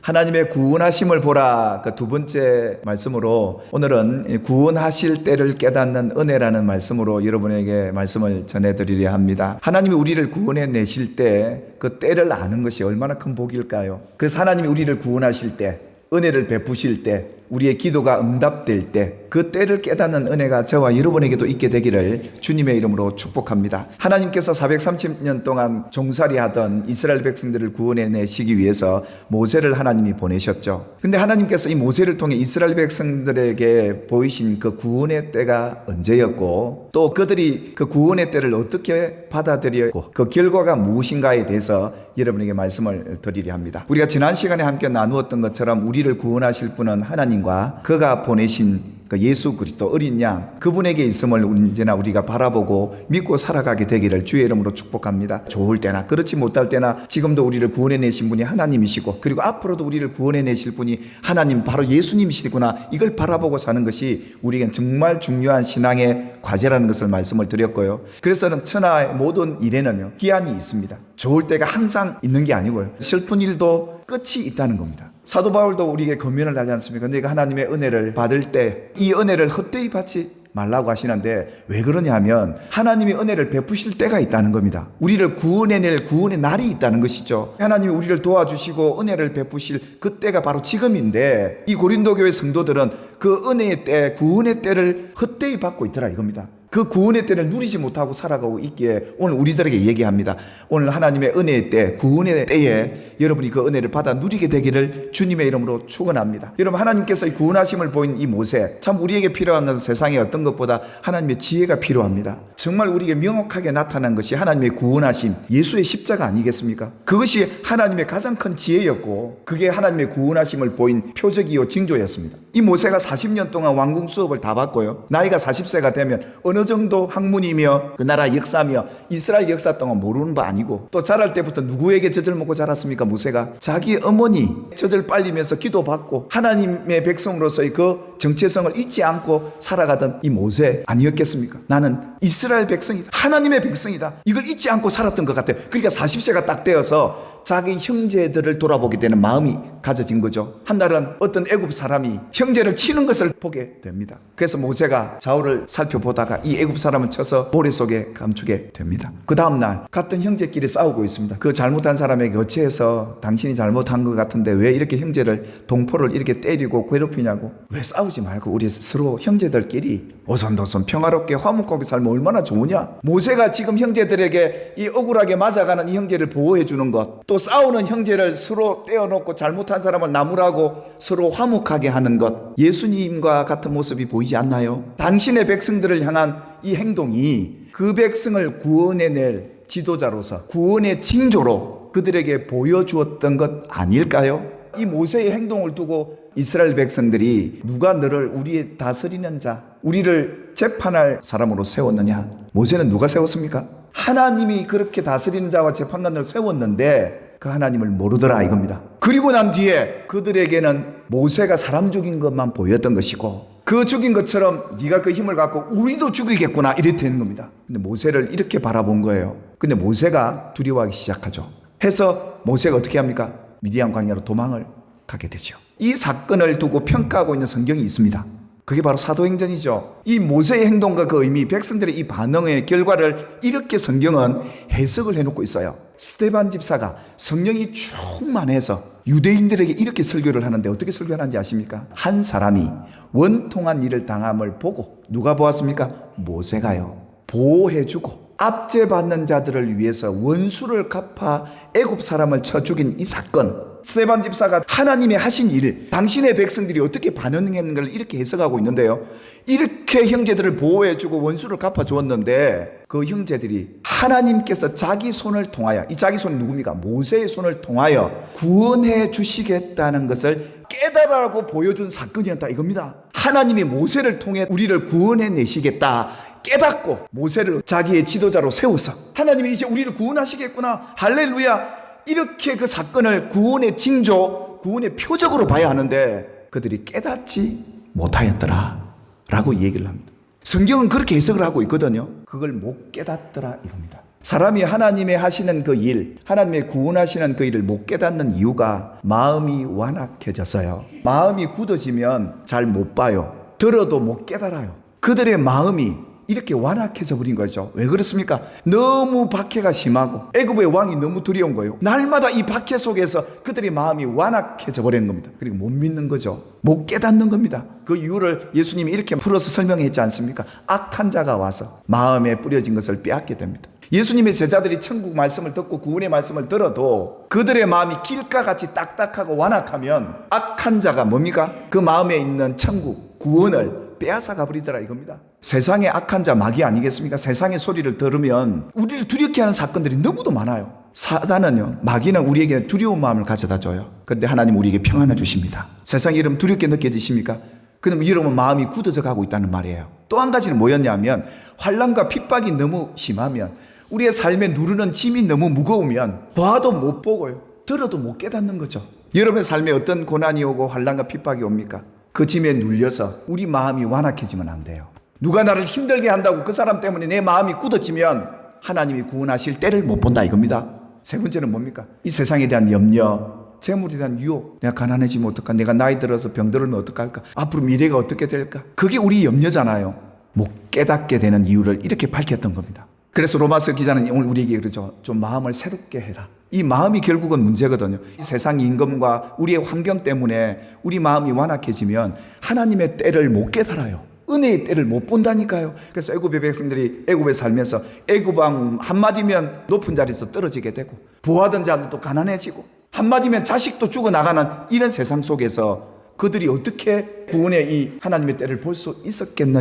하나님의 구원하심을 보라. 그 두 번째 말씀으로 오늘은 구원하실 때를 깨닫는 은혜라는 말씀으로 여러분에게 말씀을 전해드리려 합니다. 하나님이 우리를 구원해 내실 때 그 때를 아는 것이 얼마나 큰 복일까요? 그래서 하나님이 우리를 구원하실 때, 은혜를 베푸실 때, 우리의 기도가 응답될 때 그 때를 깨닫는 은혜가 저와 여러분에게도 있게 되기를 주님의 이름으로 축복합니다. 하나님께서 430년 동안 종살이하던 이스라엘 백성들을 구원해내시기 위해서 모세를 하나님이 보내셨죠. 근데 하나님께서 이 모세를 통해 이스라엘 백성들에게 보이신 그 구원의 때가 언제였고, 또 그들이 그 구원의 때를 어떻게 받아들였고 그 결과가 무엇인가에 대해서 여러분에게 말씀을 드리려 합니다. 우리가 지난 시간에 함께 나누었던 것처럼 우리를 구원하실 분은 하나님과 그가 보내신 그 예수 그리스도 어린 양, 그분에게 있음을 언제나 우리가 바라보고 믿고 살아가게 되기를 주의 이름으로 축복합니다. 좋을 때나 그렇지 못할 때나 지금도 우리를 구원해내신 분이 하나님이시고, 그리고 앞으로도 우리를 구원해내실 분이 하나님, 바로 예수님이시구나, 이걸 바라보고 사는 것이 우리에겐 정말 중요한 신앙의 과제라는 것을 말씀을 드렸고요. 그래서는 천하의 모든 일에는요 기한이 있습니다. 좋을 때가 항상 있는 게 아니고요, 슬픈 일도 끝이 있다는 겁니다. 사도 바울도 우리에게 권면을 하지 않습니까? 내가 하나님의 은혜를 받을 때 이 은혜를 헛되이 받지 말라고 하시는데, 왜 그러냐 하면 하나님이 은혜를 베푸실 때가 있다는 겁니다. 우리를 구원해낼 구원의 날이 있다는 것이죠. 하나님이 우리를 도와주시고 은혜를 베푸실 그때가 바로 지금인데, 이 고린도 교회 성도들은 그 은혜의 때, 구원의 때를 헛되이 받고 있더라 이겁니다. 그 구원의 때를 누리지 못하고 살아가고 있기에 오늘 우리들에게 얘기합니다. 오늘 하나님의 은혜의 때, 구원의 때에 여러분이 그 은혜를 받아 누리게 되기를 주님의 이름으로 축원합니다. 여러분, 하나님께서 이 구원하심을 보인 이 모세, 참 우리에게 필요한 것은 세상에 어떤 것보다 하나님의 지혜가 필요합니다. 정말 우리에게 명확하게 나타난 것이 하나님의 구원하심, 예수의 십자가 아니겠습니까? 그것이 하나님의 가장 큰 지혜였고, 그게 하나님의 구원하심을 보인 표적이요 징조였습니다. 이 모세가 40년 동안 왕궁 수업을 다 받고요, 나이가 40세가 되면 어느 정도 학문이며 그 나라 역사며 이스라엘 역사 동안 모르는 바 아니고, 또 자랄 때부터 누구에게 젖을 먹고 자랐습니까? 모세가 자기 어머니 젖을 빨리면서 기도받고 하나님의 백성으로서의 그 정체성을 잊지 않고 살아가던 이 모세 아니었겠습니까? 나는 이스라엘 백성이다, 하나님의 백성이다, 이걸 잊지 않고 살았던 것 같아요. 그러니까 40세가 딱 되어서 자기 형제들을 돌아보게 되는 마음이 가져진 거죠. 한날은 어떤 애굽 사람이 형제를 치는 것을 보게 됩니다. 그래서 모세가 좌우를 살펴보다가 이 애굽 사람을 쳐서 모래 속에 감추게 됩니다. 그 다음날 같은 형제끼리 싸우고 있습니다. 그 잘못한 사람에게 어찌해서 당신이 잘못한 것 같은데 왜 이렇게 형제를, 동포를 이렇게 때리고 괴롭히냐고. 왜 싸우지 말고 우리 서로 형제들끼리 오손도손 평화롭게 화목하게 살면 얼마나 좋으냐. 모세가 지금 형제들에게 이 억울하게 맞아가는 이 형제를 보호해 주는 것, 또 싸우는 형제를 서로 떼어놓고 잘못한 사람을 나무라고 서로 화목하게 하는 것, 예수님과 같은 모습이 보이지 않나요? 당신의 백성들을 향한 이 행동이 그 백성을 구원해낼 지도자로서, 구원의 징조로 그들에게 보여주었던 것 아닐까요? 이 모세의 행동을 두고 이스라엘 백성들이 누가 너를 우리의 다스리는 자, 우리를 재판할 사람으로 세웠느냐? 모세는 누가 세웠습니까? 하나님이 그렇게 다스리는 자와 재판관을 세웠는데 그 하나님을 모르더라 이겁니다. 그리고 난 뒤에 그들에게는 모세가 사람 죽인 것만 보였던 것이고, 그 죽인 것처럼 네가 그 힘을 갖고 우리도 죽이겠구나 이렇게 되는 겁니다. 근데 모세를 이렇게 바라본 거예요. 근데 모세가 두려워하기 시작하죠. 해서 모세가 어떻게 합니까? 미디안 광야로 도망을 가게 되죠. 이 사건을 두고 평가하고 있는 성경이 있습니다. 그게 바로 사도행전이죠. 이 모세의 행동과 그 의미, 백성들의 이 반응의 결과를 이렇게 성경은 해석을 해놓고 있어요. 스데반 집사가 성령이 충만해서 유대인들에게 이렇게 설교를 하는데 어떻게 설교하는지 아십니까? 한 사람이 원통한 일을 당함을 보고 누가 보았습니까? 모세가요. 보호해주고 압제받는 자들을 위해서 원수를 갚아 애굽 사람을 쳐 죽인 이 사건, 스데반 집사가 하나님의 하신 일, 당신의 백성들이 어떻게 반응했는가를 이렇게 해석하고 있는데요, 이렇게 형제들을 보호해주고 원수를 갚아주었는데 그 형제들이 하나님께서 자기 손을 통하여, 이 자기 손이 누굽니까? 모세의 손을 통하여 구원해 주시겠다는 것을 깨달으라고 보여준 사건이었다 이겁니다. 하나님이 모세를 통해 우리를 구원해 내시겠다 깨닫고 모세를 자기의 지도자로 세워서 하나님이 이제 우리를 구원하시겠구나, 할렐루야, 이렇게 그 사건을 구원의 징조, 구원의 표적으로 봐야 하는데 그들이 깨닫지 못하였더라 라고 얘기를 합니다. 성경은 그렇게 해석을 하고 있거든요. 그걸 못 깨닫더라 이겁니다. 사람이 하나님의 하시는 그 일, 하나님의 구원하시는 그 일을 못 깨닫는 이유가 마음이 완악해져서요. 마음이 굳어지면 잘 못 봐요. 들어도 못 깨달아요. 그들의 마음이 이렇게 완악해져 버린 거죠. 왜 그렇습니까? 너무 박해가 심하고 애굽의 왕이 너무 두려운 거예요. 날마다 이 박해 속에서 그들의 마음이 완악해져 버린 겁니다. 그리고 못 믿는 거죠. 못 깨닫는 겁니다. 그 이유를 예수님이 이렇게 풀어서 설명했지 않습니까? 악한 자가 와서 마음에 뿌려진 것을 빼앗게 됩니다. 예수님의 제자들이 천국 말씀을 듣고 구원의 말씀을 들어도 그들의 마음이 길가같이 딱딱하고 완악하면 악한 자가 뭡니까? 그 마음에 있는 천국, 구원을 빼앗아 가버리더라 이겁니다. 세상의 악한 자 마귀 아니겠습니까? 세상의 소리를 들으면 우리를 두렵게 하는 사건들이 너무도 많아요. 사단은요, 마귀는 우리에게 두려운 마음을 가져다 줘요. 그런데 하나님 우리에게 평안을 주십니다. 세상이 이러면 두렵게 느껴지십니까? 그럼 여러분 마음이 굳어져 가고 있다는 말이에요. 또 한 가지는 뭐였냐면 환난과 핍박이 너무 심하면 우리의 삶에 누르는 짐이 너무 무거우면 봐도 못 보고요. 들어도 못 깨닫는 거죠. 여러분의 삶에 어떤 고난이 오고 환난과 핍박이 옵니까? 그 짐에 눌려서 우리 마음이 완악해지면 안 돼요. 누가 나를 힘들게 한다고 그 사람 때문에 내 마음이 굳어지면 하나님이 구원하실 때를 못 본다 이겁니다. 세 번째는 뭡니까? 이 세상에 대한 염려, 재물에 대한 유혹. 내가 가난해지면 어떡할까? 내가 나이 들어서 병들면 어떡할까? 앞으로 미래가 어떻게 될까? 그게 우리 염려잖아요. 못 깨닫게 되는 이유를 이렇게 밝혔던 겁니다. 그래서 로마서 기자는 오늘 우리에게 그러죠. 좀 마음을 새롭게 해라. 이 마음이 결국은 문제거든요. 이 세상 임금과 우리의 환경 때문에 우리 마음이 완악해지면 하나님의 때를 못 깨달아요. 은혜의 때를 못 본다니까요. 그래서 애굽의 백성들이 애굽에 살면서 애굽 왕 한마디면 높은 자리에서 떨어지게 되고 부하던 자들도 가난해지고 한마디면 자식도 죽어나가는 이런 세상 속에서 그들이 어떻게 구원의 이 하나님의 때를 볼 수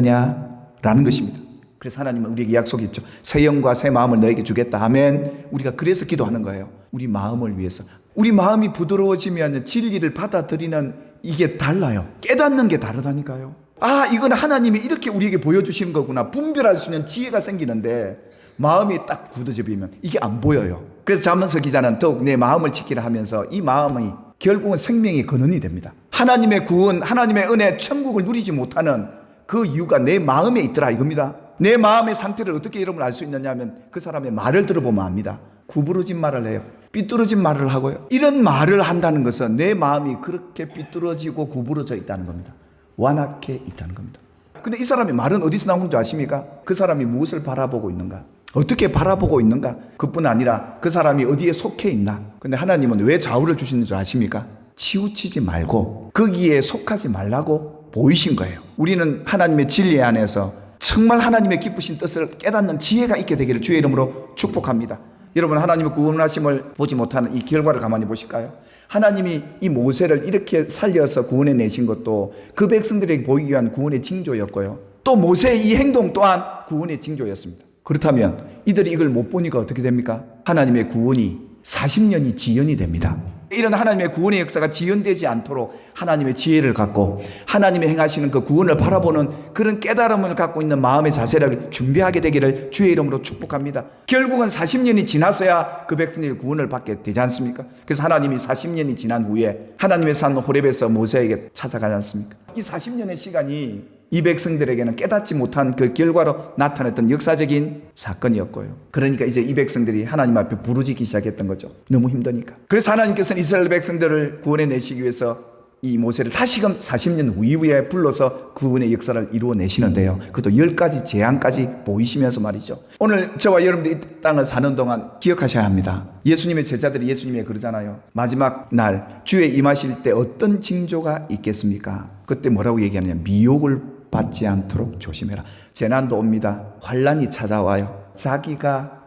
있었겠느냐라는 것입니다. 그래서 하나님은 우리에게 약속했죠. 새 영과 새 마음을 너에게 주겠다. 아멘. 우리가 그래서 기도하는 거예요. 우리 마음을 위해서. 우리 마음이 부드러워지면 진리를 받아들이는 이게 달라요. 깨닫는 게 다르다니까요. 아, 이건 하나님이 이렇게 우리에게 보여주시는 거구나. 분별할 수 있는 지혜가 생기는데 마음이 딱 굳어져 버리면 이게 안 보여요. 그래서 잠언서 기자는 더욱 내 마음을 지키라 하면서 이 마음이 결국은 생명의 근원이 됩니다. 하나님의 구원, 하나님의 은혜, 천국을 누리지 못하는 그 이유가 내 마음에 있더라 이겁니다. 내 마음의 상태를 어떻게 여러분 알 수 있느냐 하면 그 사람의 말을 들어보면 압니다. 구부러진 말을 해요. 삐뚤어진 말을 하고요. 이런 말을 한다는 것은 내 마음이 그렇게 삐뚤어지고 구부러져 있다는 겁니다. 완악해 있다는 겁니다. 근데 이 사람의 말은 어디서 나오는 줄 아십니까? 그 사람이 무엇을 바라보고 있는가? 어떻게 바라보고 있는가? 그뿐 아니라 그 사람이 어디에 속해 있나? 근데 하나님은 왜 좌우를 주시는 줄 아십니까? 치우치지 말고 거기에 속하지 말라고 보이신 거예요. 우리는 하나님의 진리 안에서 정말 하나님의 기쁘신 뜻을 깨닫는 지혜가 있게 되기를 주의 이름으로 축복합니다. 여러분 하나님의 구원하심을 보지 못하는 이 결과를 가만히 보실까요? 하나님이 이 모세를 이렇게 살려서 구원해 내신 것도 그 백성들에게 보이기 위한 구원의 징조였고요. 또 모세의 이 행동 또한 구원의 징조였습니다. 그렇다면 이들이 이걸 못 보니까 어떻게 됩니까? 하나님의 구원이 40년이 지연이 됩니다. 이런 하나님의 구원의 역사가 지연되지 않도록 하나님의 지혜를 갖고 하나님의 행하시는 그 구원을 바라보는 그런 깨달음을 갖고 있는 마음의 자세를 준비하게 되기를 주의 이름으로 축복합니다. 결국은 40년이 지나서야 그 백성들이 구원을 받게 되지 않습니까? 그래서 하나님이 40년이 지난 후에 하나님의 산 호렙에서 모세에게 찾아가지 않습니까? 이 40년의 시간이 이 백성들에게는 깨닫지 못한 그 결과로 나타났던 역사적인 사건이었고요. 그러니까 이제 이 백성들이 하나님 앞에 부르짖기 시작했던 거죠. 너무 힘드니까. 그래서 하나님께서는 이스라엘 백성들을 구원해 내시기 위해서 이 모세를 다시금 40년 이후에 불러서 구원의 역사를 이루어내시는데요. 그것도 10가지 재앙까지 보이시면서 말이죠. 오늘 저와 여러분들이 이 땅을 사는 동안 기억하셔야 합니다. 예수님의 제자들이 예수님에게 그러잖아요. 마지막 날 주에 임하실 때 어떤 징조가 있겠습니까? 그때 뭐라고 얘기하느냐. 미혹을 받지 않도록 조심해라. 재난도 옵니다. 환난이 찾아와요. 자기가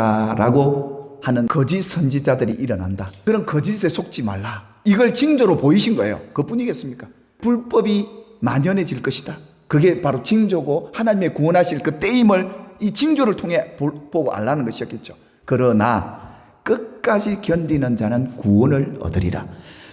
그리스도다라고 하는 거짓 선지자들이 일어난다. 그런 거짓에 속지 말라. 이걸 징조로 보이신 거예요. 그뿐이겠습니까? 불법이 만연해질 것이다. 그게 바로 징조고 하나님의 구원하실 그 때임을 이 징조를 통해 보고 알라는 것이었겠죠. 그러나 끝까지 견디는 자는 구원을 얻으리라.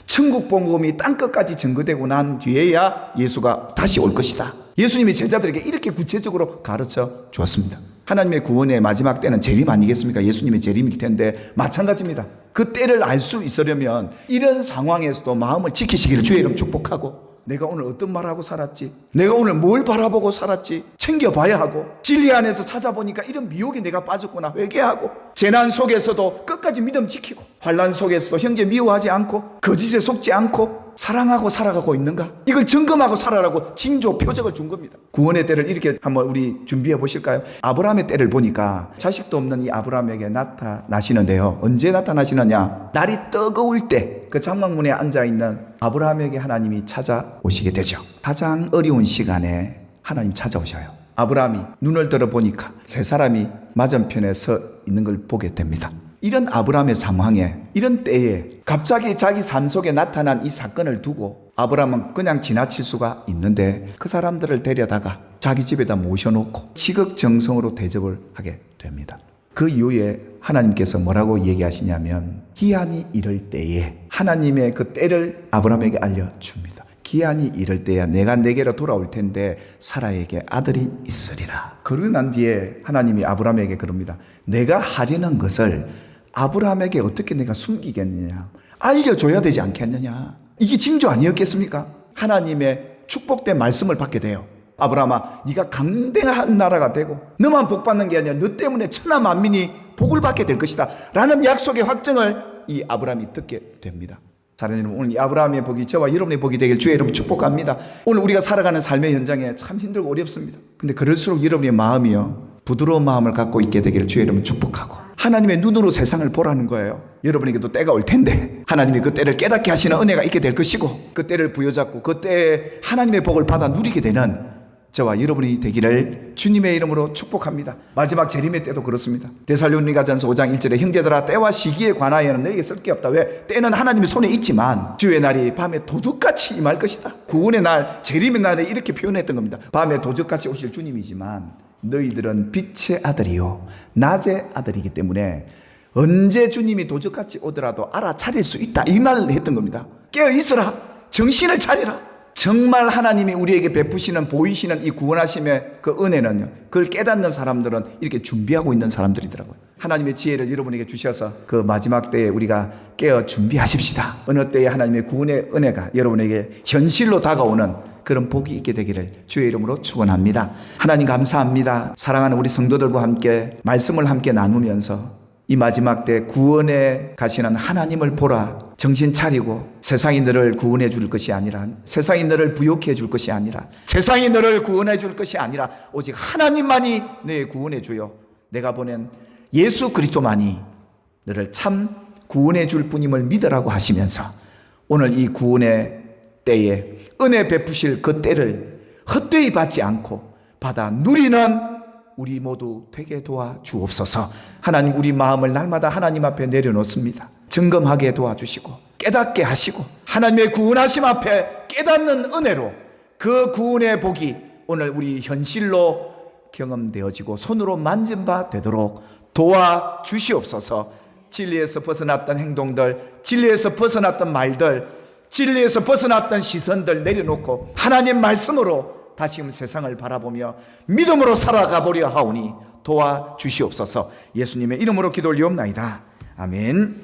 천국 복음이 땅끝까지 증거되고 난 뒤에야 예수가 다시 올 것이다. 예수님이 제자들에게 이렇게 구체적으로 가르쳐 주었습니다. 하나님의 구원의 마지막 때는 재림 아니겠습니까? 예수님의 재림일 텐데 마찬가지입니다. 그 때를 알 수 있으려면 이런 상황에서도 마음을 지키시기를 주의 이름 축복하고 내가 오늘 어떤 말하고 살았지? 내가 오늘 뭘 바라보고 살았지? 챙겨봐야 하고, 진리 안에서 찾아보니까 이런 미혹에 내가 빠졌구나 회개하고, 재난 속에서도 끝까지 믿음 지키고, 환난 속에서도 형제 미워하지 않고, 거짓에 속지 않고 사랑하고 살아가고 있는가? 이걸 점검하고 살아라고 징조 표적을 준 겁니다. 구원의 때를 이렇게 한번 우리 준비해 보실까요? 아브라함의 때를 보니까 자식도 없는 이 아브라함에게 나타나시는데요. 언제 나타나시느냐? 날이 뜨거울 때 그 장막문에 앉아있는 아브라함에게 하나님이 찾아오시게 되죠. 가장 어려운 시간에 하나님 찾아오셔요. 아브라함이 눈을 들어보니까 세 사람이 맞은편에 서 있는 걸 보게 됩니다. 이런 아브라함의 상황에, 이런 때에 갑자기 자기 삶 속에 나타난 이 사건을 두고 아브라함은 그냥 지나칠 수가 있는데, 그 사람들을 데려다가 자기 집에다 모셔놓고 지극정성으로 대접을 하게 됩니다. 그 이후에 하나님께서 뭐라고 얘기하시냐면, 기한이 이를 때에 하나님의 그 때를 아브라함에게 알려줍니다. 기한이 이를 때야 내가 내게로 돌아올 텐데 사라에게 아들이 있으리라. 그러고 난 뒤에 하나님이 아브라함에게 그럽니다. 내가 하려는 것을 아브라함에게 어떻게 내가 숨기겠느냐, 알려줘야 되지 않겠느냐. 이게 징조 아니었겠습니까? 하나님의 축복된 말씀을 받게 돼요. 아브라함아, 네가 강대한 나라가 되고 너만 복받는 게 아니라 너 때문에 천하 만민이 복을 받게 될 것이다 라는 약속의 확정을 이 아브라함이 듣게 됩니다. 사랑하는 여러분, 오늘 이 아브라함의 복이 저와 여러분의 복이 되길 주의 이름으로 축복합니다. 오늘 우리가 살아가는 삶의 현장에 참 힘들고 어렵습니다. 근데 그럴수록 여러분의 마음이요, 부드러운 마음을 갖고 있게 되기를 주의 이름으로 축복하고, 하나님의 눈으로 세상을 보라는 거예요. 여러분에게도 때가 올 텐데 하나님이 그 때를 깨닫게 하시는 은혜가 있게 될 것이고, 그 때를 부여잡고 그 때에 하나님의 복을 받아 누리게 되는 저와 여러분이 되기를 주님의 이름으로 축복합니다. 마지막 재림의 때도 그렇습니다. 데살로니가전서 5장 1절에 형제들아, 때와 시기에 관하여는 너에게 쓸 게 없다. 왜? 때는 하나님의 손에 있지만 주의 날이 밤에 도둑같이 임할 것이다. 구원의 날, 재림의 날에 이렇게 표현했던 겁니다. 밤에 도둑같이 오실 주님이지만 너희들은 빛의 아들이요 낮의 아들이기 때문에 언제 주님이 도둑같이 오더라도 알아차릴 수 있다, 이 말을 했던 겁니다. 깨어있으라, 정신을 차리라. 정말 하나님이 우리에게 베푸시는, 보이시는 이 구원하심의 그 은혜는요, 그걸 깨닫는 사람들은 이렇게 준비하고 있는 사람들이더라고요. 하나님의 지혜를 여러분에게 주셔서 그 마지막 때에 우리가 깨어 준비하십시다. 어느 때에 하나님의 구원의 은혜가 여러분에게 현실로 다가오는 그런 복이 있게 되기를 주의 이름으로 축원합니다. 하나님 감사합니다. 사랑하는 우리 성도들과 함께 말씀을 함께 나누면서 이 마지막 때 구원에 가시는 하나님을 보라, 정신 차리고, 세상이 너를 구원해 줄 것이 아니라, 세상이 너를 부욕해 줄 것이 아니라, 세상이 너를 구원해 줄 것이 아니라 오직 하나님만이 너의 구원해 주요 내가 보낸 예수 그리스도만이 너를 참 구원해 줄 분임을 믿으라고 하시면서, 오늘 이 구원의 때에 은혜 베푸실 그 때를 헛되이 받지 않고 받아 누리는 우리 모두 되게 도와주옵소서. 하나님, 우리 마음을 날마다 하나님 앞에 내려놓습니다. 점검하게 도와주시고 깨닫게 하시고, 하나님의 구원하심 앞에 깨닫는 은혜로 그 구원의 복이 오늘 우리 현실로 경험되어지고 손으로 만진 바 되도록 도와주시옵소서. 진리에서 벗어났던 행동들, 진리에서 벗어났던 말들, 진리에서 벗어났던 시선들 내려놓고 하나님 말씀으로 다시금 세상을 바라보며 믿음으로 살아가 보려 하오니 도와주시옵소서. 예수님의 이름으로 기도 올리옵나이다. 아멘.